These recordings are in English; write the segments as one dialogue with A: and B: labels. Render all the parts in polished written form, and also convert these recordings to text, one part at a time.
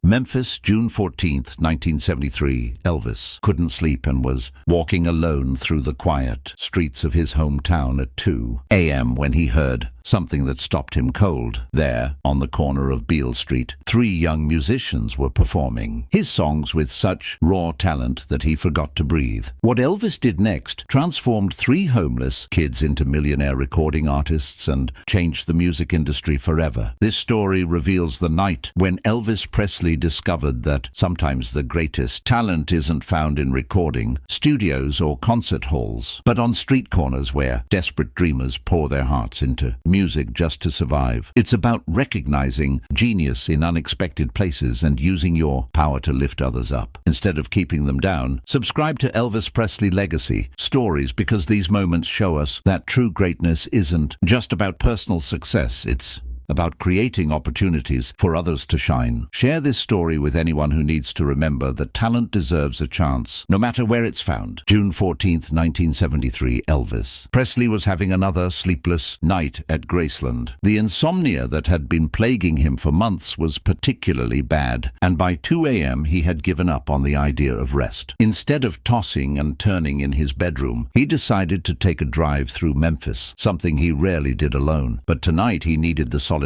A: Memphis, June 14th, 1973. Elvis couldn't sleep and was walking alone through the quiet streets of his hometown at 2 a.m. when he heard something that stopped him cold. There, on the corner of Beale Street, 3 young musicians were performing his songs with such raw talent that he forgot to breathe. What Elvis did next transformed 3 homeless kids into millionaire recording artists and changed the music industry forever. This story reveals the night when Elvis Presley discovered that sometimes the greatest talent isn't found in recording studios or concert halls, but on street corners where desperate dreamers pour their hearts into music just to survive. It's about recognizing genius in unexpected places and using your power to lift others up instead of keeping them down. Subscribe to Elvis Presley Legacy Stories, because these moments show us that true greatness isn't just about personal success, it's about creating opportunities for others to shine. Share this story with anyone who needs to remember that talent deserves a chance, no matter where it's found. June 14th, 1973. Elvis Presley was having another sleepless night at Graceland. The insomnia that had been plaguing him for months was particularly bad, and by 2 a.m. he had given up on the idea of rest. Instead of tossing and turning in his bedroom, he decided to take a drive through Memphis, something he rarely did alone. But tonight he needed the solitude.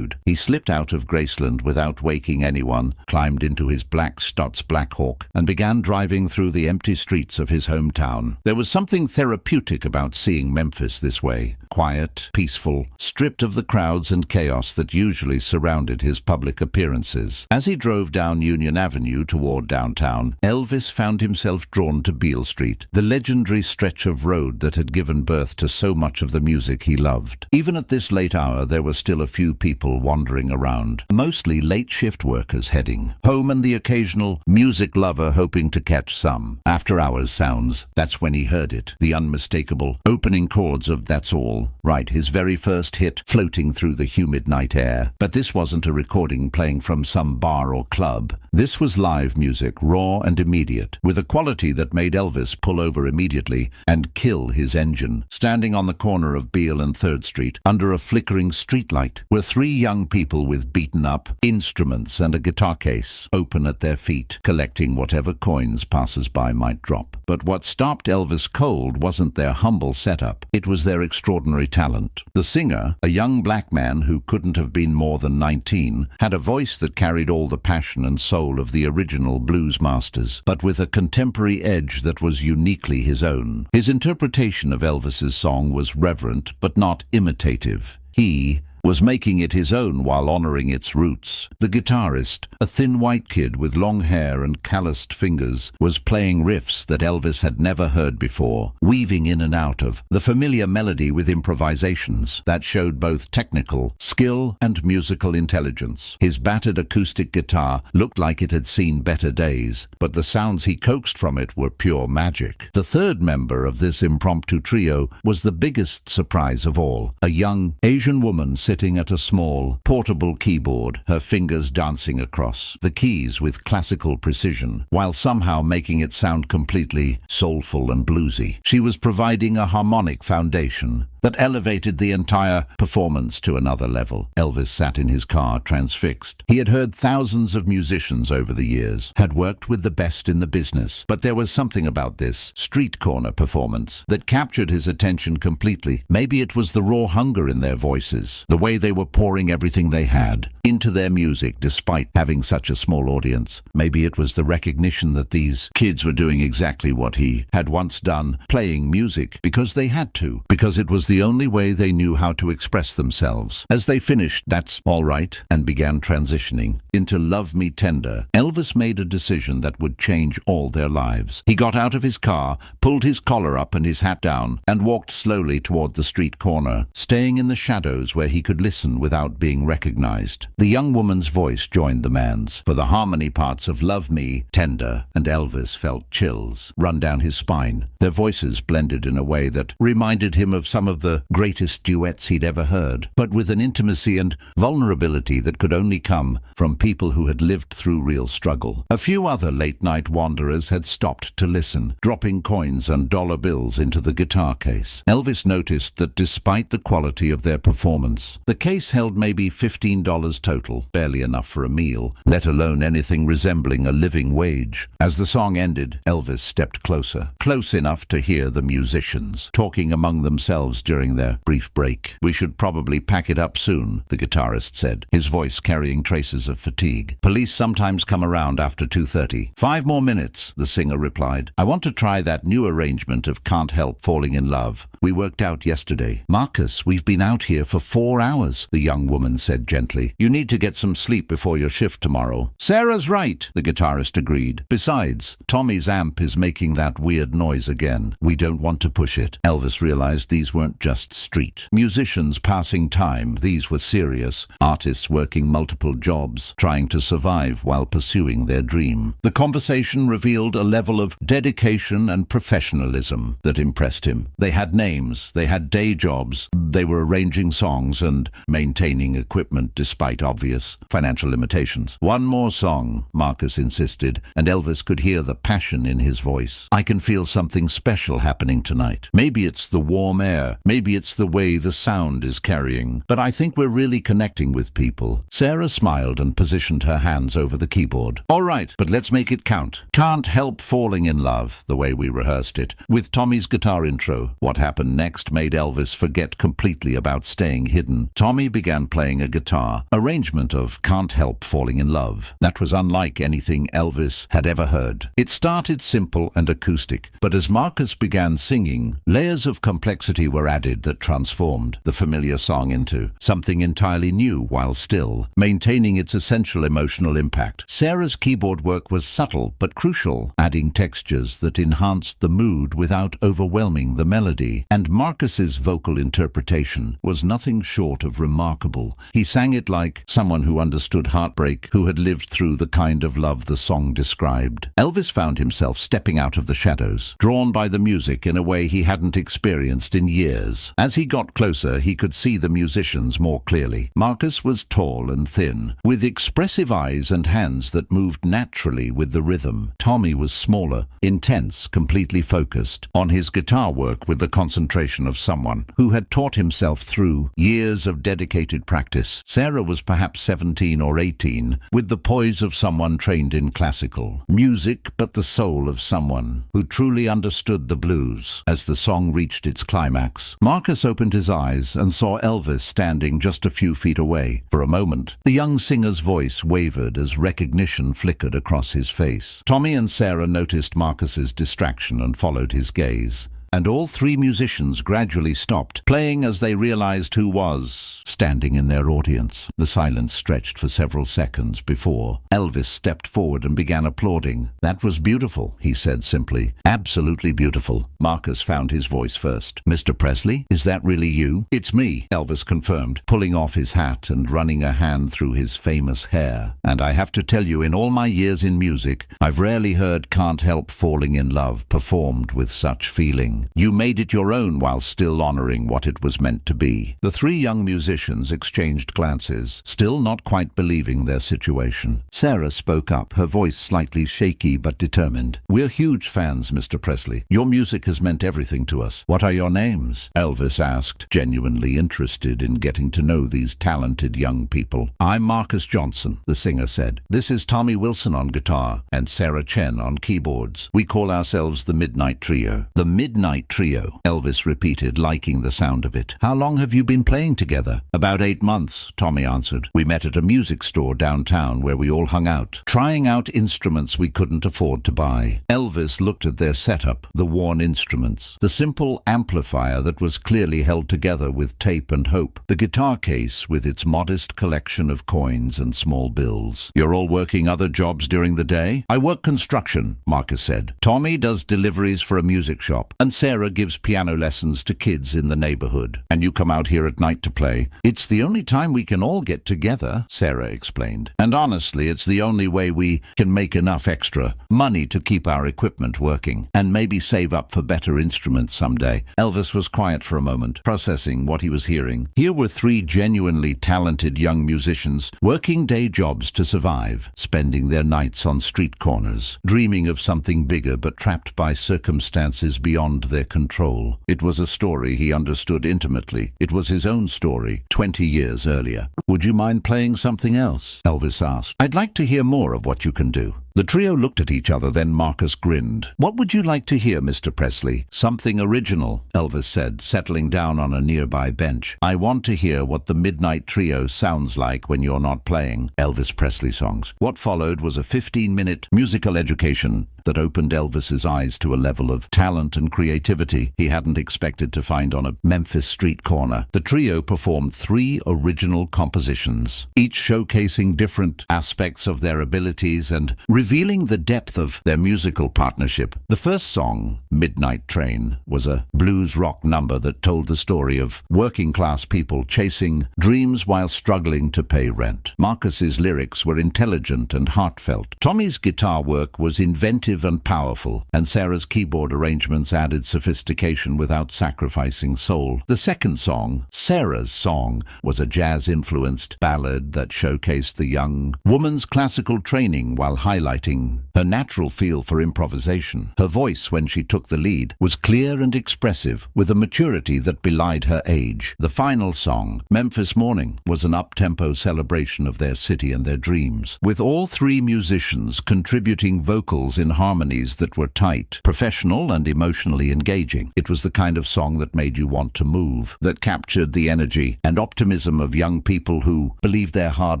A: He slipped out of Graceland without waking anyone, climbed into his black Stutz Black Hawk, and began driving through the empty streets of his hometown. There was something therapeutic about seeing Memphis this way. Quiet, peaceful, stripped of the crowds and chaos that usually surrounded his public appearances. As he drove down Union Avenue toward downtown, Elvis found himself drawn to Beale Street, the legendary stretch of road that had given birth to so much of the music he loved. Even at this late hour, there were still a few people wandering around, mostly late-shift workers heading home and the occasional music lover hoping to catch some after-hours sounds. That's when he heard it, the unmistakable opening chords of That's All Right, his very first hit, floating through the humid night air. But this wasn't a recording playing from some bar or club. This was live music, raw and immediate, with a quality that made Elvis pull over immediately and kill his engine. Standing on the corner of Beale and 3rd Street, under a flickering streetlight, were 3 young people with beaten-up instruments and a guitar case open at their feet, collecting whatever coins passers-by might drop. But what stopped Elvis cold wasn't their humble setup, it was their extraordinary talent. The singer, a young black man who couldn't have been more than 19, had a voice that carried all the passion and soul of the original blues masters, but with a contemporary edge that was uniquely his own. His interpretation of Elvis's song was reverent but not imitative. He was making it his own while honoring its roots. The guitarist, a thin white kid with long hair and calloused fingers, was playing riffs that Elvis had never heard before, weaving in and out of the familiar melody with improvisations that showed both technical skill and musical intelligence. His battered acoustic guitar looked like it had seen better days, but the sounds he coaxed from it were pure magic. The 3rd member of this impromptu trio was the biggest surprise of all, a young Asian woman sitting at a small, portable keyboard, her fingers dancing across the keys with classical precision, while somehow making it sound completely soulful and bluesy. She was providing a harmonic foundation that elevated the entire performance to another level. Elvis sat in his car, transfixed. He had heard thousands of musicians over the years, had worked with the best in the business, but there was something about this street corner performance that captured his attention completely. Maybe it was the raw hunger in their voices, the way they were pouring everything they had into their music despite having such a small audience. Maybe it was the recognition that these kids were doing exactly what he had once done, playing music because they had to, because it was the only way they knew how to express themselves. As they finished That's All Right and began transitioning into Love Me Tender, Elvis made a decision that would change all their lives. He got out of his car, pulled his collar up and his hat down, and walked slowly toward the street corner, staying in the shadows where he could listen without being recognized. The young woman's voice joined the man's. For the harmony parts of Love Me Tender, and Elvis felt chills run down his spine. Their voices blended in a way that reminded him of some of the greatest duets he'd ever heard, but with an intimacy and vulnerability that could only come from people who had lived through real struggle. A few other late-night wanderers had stopped to listen, dropping coins and dollar bills into the guitar case. Elvis noticed that despite the quality of their performance, the case held maybe $15 total, barely enough for a meal, let alone anything resembling a living wage. As the song ended, Elvis stepped closer, close enough to hear the musicians talking among themselves during their brief break. "We should probably pack it up soon," the guitarist said, his voice carrying traces of fatigue. "Police sometimes come around after 2:30. 5 more minutes," the singer replied. "I want to try that new arrangement of Can't Help Falling in Love we worked out yesterday." "Marcus, we've been out here for 4 hours," the young woman said gently. "You need to get some sleep before your shift tomorrow." "Sarah's right," the guitarist agreed. "Besides, Tommy's amp is making that weird noise again. We don't want to push it." Elvis realized these weren't just street musicians passing time. These were serious artists working multiple jobs, trying to survive while pursuing their dream. The conversation revealed a level of dedication and professionalism that impressed him. They had names, they had day jobs, they were arranging songs and maintaining equipment despite obvious financial limitations. "One more song," Marcus insisted, and Elvis could hear the passion in his voice. "I can feel something special happening tonight. Maybe it's the warm air, maybe it's the way the sound is carrying, but I think we're really connecting with people." Sarah smiled and positioned her hands over the keyboard. "All right, but let's make it count. Can't Help Falling in Love," the way we rehearsed it, with Tommy's guitar intro. What happened next made Elvis forget completely about staying hidden. Tommy began playing a guitar arrangement of Can't Help Falling in Love that was unlike anything Elvis had ever heard. It started simple and acoustic, but as Marcus began singing, layers of complexity were added that transformed the familiar song into something entirely new while still maintaining its essential emotional impact. Sarah's keyboard work was subtle but crucial, adding textures that enhanced the mood without overwhelming the melody, and Marcus's vocal interpretation was nothing short of remarkable. He sang it like someone who understood heartbreak, who had lived through the kind of love the song described. Elvis found himself stepping out of the shadows, drawn by the music in a way he hadn't experienced in years. As he got closer, he could see the musicians more clearly. Marcus was tall and thin, with expressive eyes and hands that moved naturally with the rhythm. Tommy was smaller, intense, completely focused on his guitar work with the concentration of someone who had taught himself through years of dedicated practice. Sarah was perhaps 17 or 18, with the poise of someone trained in classical music, but the soul of someone who truly understood the blues. As the song reached its climax, Marcus opened his eyes and saw Elvis standing just a few feet away. For a moment, the young singer's voice wavered as recognition flickered across his face. Tommy and Sarah noticed Marcus's distraction and followed his gaze, and all 3 musicians gradually stopped playing as they realized who was standing in their audience. The silence stretched for several seconds before Elvis stepped forward and began applauding. "That was beautiful," he said simply. "Absolutely beautiful." Marcus found his voice first. "Mr. Presley, is that really you?" "It's me," Elvis confirmed, pulling off his hat and running a hand through his famous hair. "And I have to tell you, in all my years in music, I've rarely heard Can't Help Falling in Love performed with such feeling. You made it your own while still honoring what it was meant to be." The 3 young musicians exchanged glances, still not quite believing their situation. Sarah spoke up, her voice slightly shaky but determined. "We're huge fans, Mr. Presley. Your music has meant everything to us. What are your names?" Elvis asked, genuinely interested in getting to know these talented young people. "I'm Marcus Johnson," the singer said. "This is Tommy Wilson on guitar and Sarah Chen on keyboards. We call ourselves the Midnight Trio." "The Midnight Trio," Elvis repeated, liking the sound of it. "How long have you been playing together?" "About 8 months," Tommy answered. "We met at a music store downtown where we all hung out, trying out instruments we couldn't afford to buy." Elvis looked at their setup, the worn instruments, the simple amplifier that was clearly held together with tape and hope, the guitar case with its modest collection of coins and small bills. "You're all working other jobs during the day?" "I work construction," Marcus said. "Tommy does deliveries for a music shop, and Sarah gives piano lessons to kids in the neighborhood. And you come out here at night to play. It's the only time we can all get together, Sarah explained. And honestly, it's the only way we can make enough extra money to keep our equipment working and maybe save up for better instruments someday. Elvis was quiet for a moment, processing what he was hearing. Here were three genuinely talented young musicians working day jobs to survive, spending their nights on street corners, dreaming of something bigger but trapped by circumstances beyond their control. It was a story he understood intimately. It was his own story 20 years earlier. "Would you mind playing something else?" Elvis asked. "I'd like to hear more of what you can do." The trio looked at each other, then Marcus grinned. "What would you like to hear, Mr. Presley?" "Something original," Elvis said, settling down on a nearby bench. "I want to hear what the Midnight Trio sounds like when you're not playing Elvis Presley songs." What followed was a 15-minute musical education that opened Elvis's eyes to a level of talent and creativity he hadn't expected to find on a Memphis street corner. The trio performed 3 original compositions, each showcasing different aspects of their abilities and revealing the depth of their musical partnership. The first song, Midnight Train, was a blues rock number that told the story of working-class people chasing dreams while struggling to pay rent. Marcus's lyrics were intelligent and heartfelt. Tommy's guitar work was inventive and powerful, and Sarah's keyboard arrangements added sophistication without sacrificing soul. The second song, Sarah's Song, was a jazz-influenced ballad that showcased the young woman's classical training while highlighting her natural feel for improvisation. Her voice, when she took the lead, was clear and expressive, with a maturity that belied her age. The final song, Memphis Morning, was an up-tempo celebration of their city and their dreams, with all 3 musicians contributing vocals in harmonies that were tight, professional, and emotionally engaging. It was the kind of song that made you want to move, that captured the energy and optimism of young people who believed their hard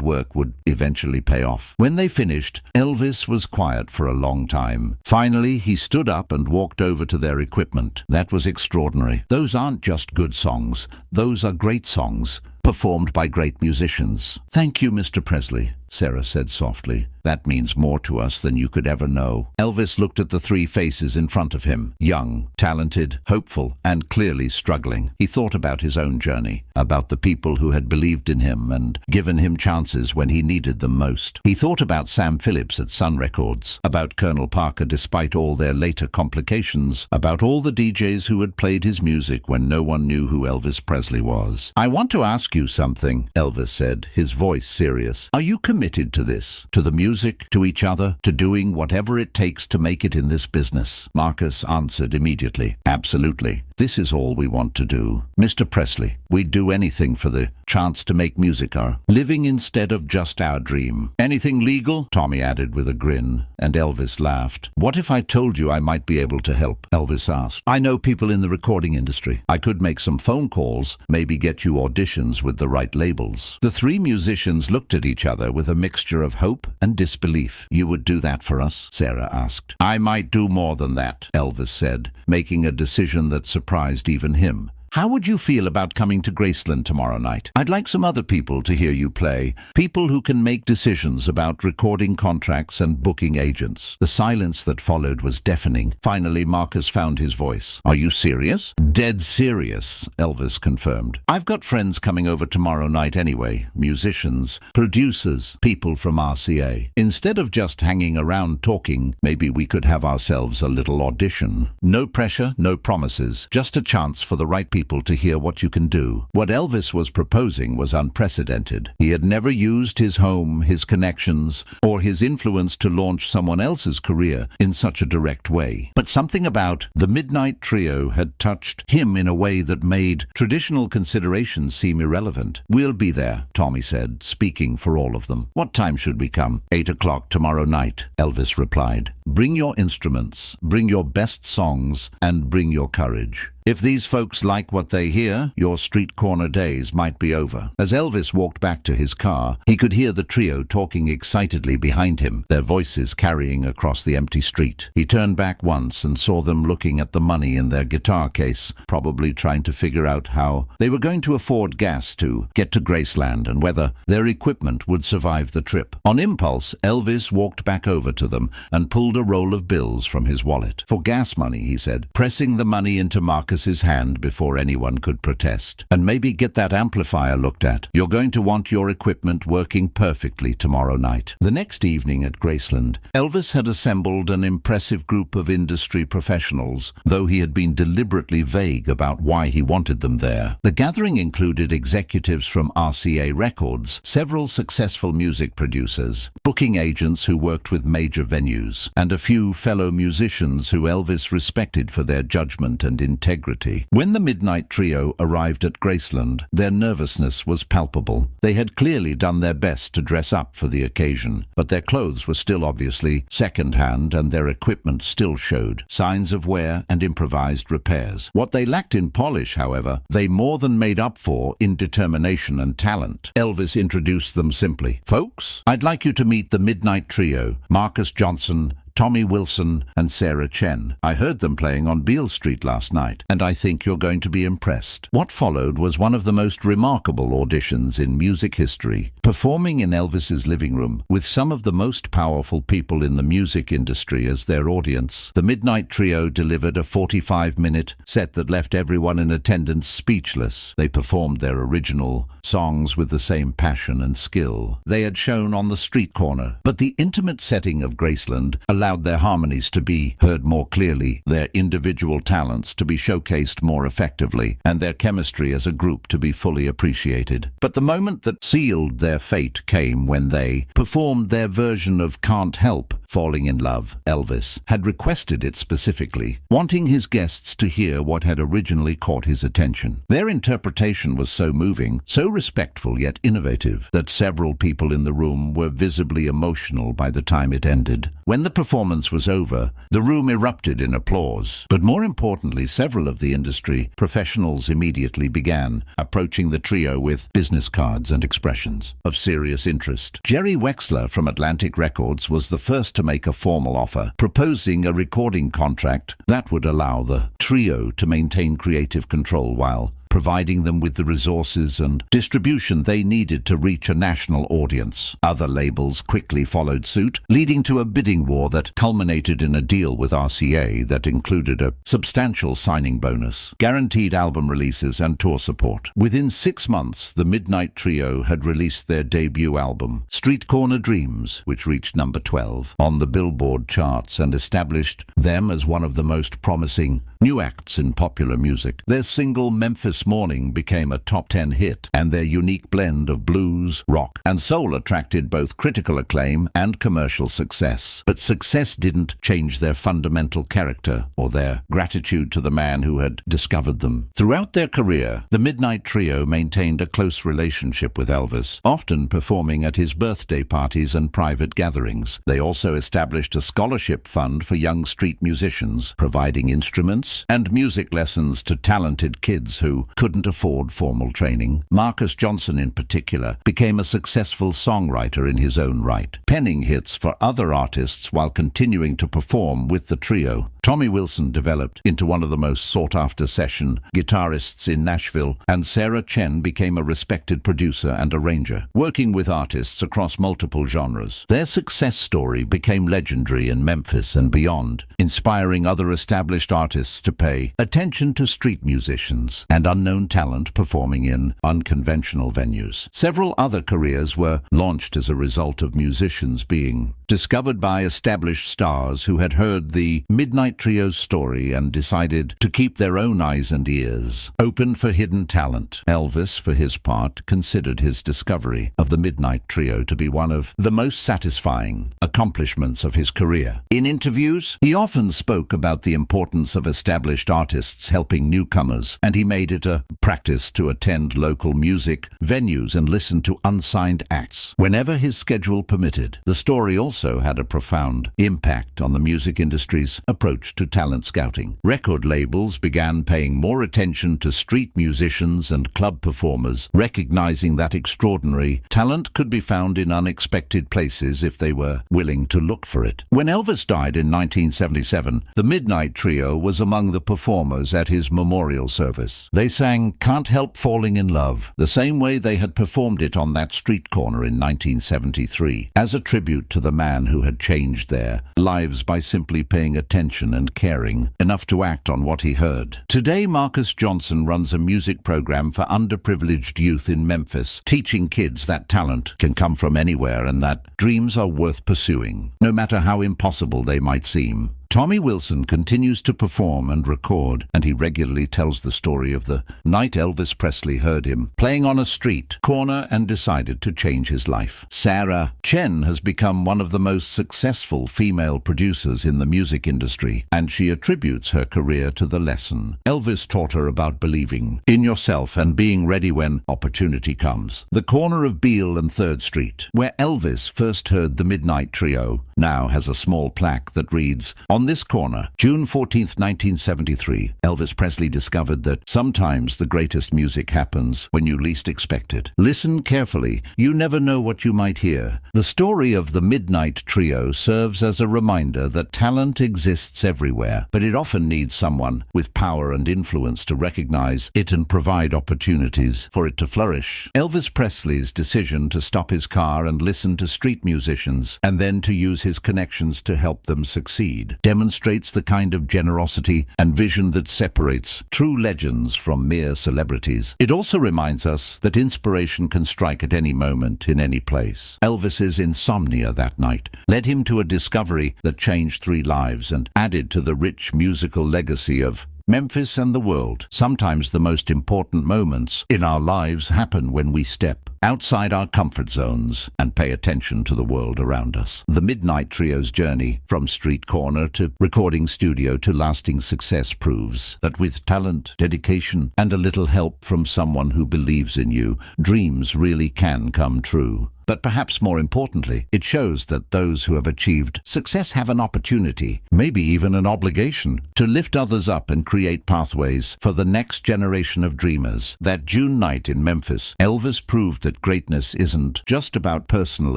A: work would eventually pay off. When they finished, Elvis was quiet for a long time. Finally, he stood up and walked over to their equipment. "That was extraordinary. Those aren't just good songs. Those are great songs, performed by great musicians." "Thank you, Mr. Presley," Sarah said softly. "That means more to us than you could ever know." Elvis looked at the 3 faces in front of him, young, talented, hopeful, and clearly struggling. He thought about his own journey, about the people who had believed in him and given him chances when he needed them most. He thought about Sam Phillips at Sun Records, about Colonel Parker despite all their later complications, about all the DJs who had played his music when no one knew who Elvis Presley was. "I want to ask you something," Elvis said, his voice serious. "Are you committed to this, to the music, to each other, to doing whatever it takes to make it in this business?" Marcus answered immediately, "Absolutely. This is all we want to do. Mr. Presley, we'd do anything for the chance to make music our living instead of just our dream." "Anything legal?" Tommy added with a grin, and Elvis laughed. "What if I told you I might be able to help?" Elvis asked. "I know people in the recording industry. I could make some phone calls, maybe get you auditions with the right labels." The 3 musicians looked at each other with a mixture of hope and disbelief. "You would do that for us?" Sarah asked. "I might do more than that," Elvis said, making a decision that surprised even him. "How would you feel about coming to Graceland tomorrow night? I'd like some other people to hear you play, people who can make decisions about recording contracts and booking agents." The silence that followed was deafening. Finally, Marcus found his voice. "Are you serious?" "Dead serious," Elvis confirmed. "I've got friends coming over tomorrow night anyway, musicians, producers, people from RCA. Instead of just hanging around talking, maybe we could have ourselves a little audition. No pressure, no promises, just a chance for the right people to hear what you can do." What Elvis was proposing was unprecedented. He had never used his home, his connections, or his influence to launch someone else's career in such a direct way. But something about the Midnight Trio had touched him in a way that made traditional considerations seem irrelevant. "We'll be there," Tommy said, speaking for all of them. "What time should we come?" 8 o'clock tomorrow night, Elvis replied. "Bring your instruments, bring your best songs, and bring your courage. If these folks like what they hear, your street corner days might be over." As Elvis walked back to his car, he could hear the trio talking excitedly behind him, their voices carrying across the empty street. He turned back once and saw them looking at the money in their guitar case, probably trying to figure out how they were going to afford gas to get to Graceland and whether their equipment would survive the trip. On impulse, Elvis walked back over to them and pulled a a roll of bills from his wallet. "For gas money," he said, pressing the money into Marcus's hand before anyone could protest. "And maybe get that amplifier looked at. You're going to want your equipment working perfectly tomorrow night." The next evening at Graceland, Elvis had assembled an impressive group of industry professionals, though he had been deliberately vague about why he wanted them there. The gathering included executives from RCA Records, several successful music producers, booking agents who worked with major venues, and a few fellow musicians who Elvis respected for their judgment and integrity. When the Midnight Trio arrived at Graceland, their nervousness was palpable. They had clearly done their best to dress up for the occasion, but their clothes were still obviously second-hand and their equipment still showed signs of wear and improvised repairs. What they lacked in polish, however, they more than made up for in determination and talent. Elvis introduced them simply. "Folks, I'd like you to meet the Midnight Trio, Marcus Johnson, Tommy Wilson and Sarah Chen. I heard them playing on Beale Street last night, and I think you're going to be impressed." What followed was one of the most remarkable auditions in music history. Performing in Elvis's living room, with some of the most powerful people in the music industry as their audience, the Midnight Trio delivered a 45-minute set that left everyone in attendance speechless. They performed their original songs with the same passion and skill they had shown on the street corner, but the intimate setting of Graceland allowed their harmonies to be heard more clearly, their individual talents to be showcased more effectively, and their chemistry as a group to be fully appreciated. But the moment that sealed their fate came when they performed their version of "Can't Help Falling in Love." Elvis had requested it specifically, wanting his guests to hear what had originally caught his attention. Their interpretation was so moving, so respectful yet innovative, that several people in the room were visibly emotional by the time it ended. When the performance was over, the room erupted in applause. But more importantly, several of the industry professionals immediately began approaching the trio with business cards and expressions of serious interest. Jerry Wexler from Atlantic Records was the first to make a formal offer, proposing a recording contract that would allow the trio to maintain creative control while providing them with the resources and distribution they needed to reach a national audience. Other labels quickly followed suit, leading to a bidding war that culminated in a deal with RCA that included a substantial signing bonus, guaranteed album releases and tour support. Within 6 months, the Midnight Trio had released their debut album, Street Corner Dreams, which reached number 12 on the Billboard charts and established them as one of the most promising new acts in popular music. Their single Memphis Morning became a top 10 hit, and their unique blend of blues, rock, and soul attracted both critical acclaim and commercial success. But success didn't change their fundamental character or their gratitude to the man who had discovered them. Throughout their career, the Midnight Trio maintained a close relationship with Elvis, often performing at his birthday parties and private gatherings. They also established a scholarship fund for young street musicians, providing instruments and music lessons to talented kids who couldn't afford formal training. Marcus Johnson, in particular, became a successful songwriter in his own right, penning hits for other artists while continuing to perform with the trio. Tommy Wilson developed into one of the most sought-after session guitarists in Nashville, and Sarah Chen became a respected producer and arranger, working with artists across multiple genres. Their success story became legendary in Memphis and beyond, inspiring other established artists to pay attention to street musicians and unknown talent performing in unconventional venues. Several other careers were launched as a result of musicians being discovered by established stars who had heard the Midnight Trio's story and decided to keep their own eyes and ears open for hidden talent. Elvis, for his part, considered his discovery of the Midnight Trio to be one of the most satisfying accomplishments of his career. In interviews, he often spoke about the importance of established artists helping newcomers, and he made it a practice to attend local music venues and listen to unsigned acts whenever his schedule permitted. The story also had a profound impact on the music industry's approach to talent scouting. Record labels began paying more attention to street musicians and club performers, recognizing that extraordinary talent could be found in unexpected places if they were willing to look for it. When Elvis died in 1977, the Midnight Trio was among the performers at his memorial service. They sang "Can't Help Falling in Love" the same way they had performed it on that street corner in 1973, as a tribute to the man who had changed their lives by simply paying attention and caring enough to act on what he heard. Today, Marcus Johnson runs a music program for underprivileged youth in Memphis, teaching kids that talent can come from anywhere and that dreams are worth pursuing, no matter how impossible they might seem. Tommy Wilson continues to perform and record, and he regularly tells the story of the night Elvis Presley heard him playing on a street corner and decided to change his life. Sarah Chen has become one of the most successful female producers in the music industry, and she attributes her career to the lesson Elvis taught her about believing in yourself and being ready when opportunity comes. The corner of Beale and 3rd Street, where Elvis first heard the Midnight Trio, now has a small plaque that reads, "On this corner, June 14th, 1973, Elvis Presley discovered that sometimes the greatest music happens when you least expect it. Listen carefully. You never know what you might hear." The story of the Midnight Trio serves as a reminder that talent exists everywhere, but it often needs someone with power and influence to recognize it and provide opportunities for it to flourish. Elvis Presley's decision to stop his car and listen to street musicians, and then to use his connections to help them succeed, demonstrates the kind of generosity and vision that separates true legends from mere celebrities. It also reminds us that inspiration can strike at any moment, in any place. Elvis's insomnia that night led him to a discovery that changed 3 lives and added to the rich musical legacy of Memphis and the world. Sometimes the most important moments in our lives happen when we step outside our comfort zones and pay attention to the world around us. The Midnight Trio's journey from street corner to recording studio to lasting success proves that with talent, dedication, and a little help from someone who believes in you, dreams really can come true. But perhaps more importantly, it shows that those who have achieved success have an opportunity, maybe even an obligation, to lift others up and create pathways for the next generation of dreamers. That June night in Memphis, Elvis proved that greatness isn't just about personal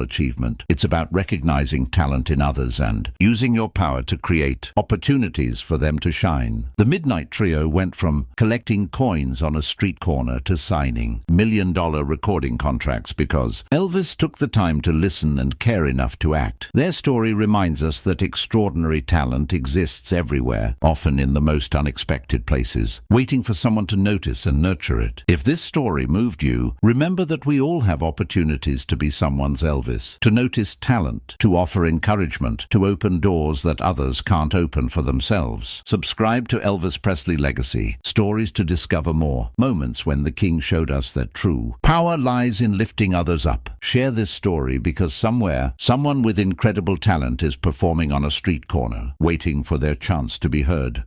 A: achievement. It's about recognizing talent in others and using your power to create opportunities for them to shine. The Midnight Trio went from collecting coins on a street corner to signing million-dollar recording contracts because Elvis took the time to listen and care enough to act. Their story reminds us that extraordinary talent exists everywhere, often in the most unexpected places, waiting for someone to notice and nurture it. If this story moved you, remember that we all have opportunities to be someone's Elvis, to notice talent, to offer encouragement, to open doors that others can't open for themselves. Subscribe to Elvis Presley Legacy, stories to discover more, moments when the King showed us that true power lies in lifting others up. Share this story because somewhere, someone with incredible talent is performing on a street corner, waiting for their chance to be heard.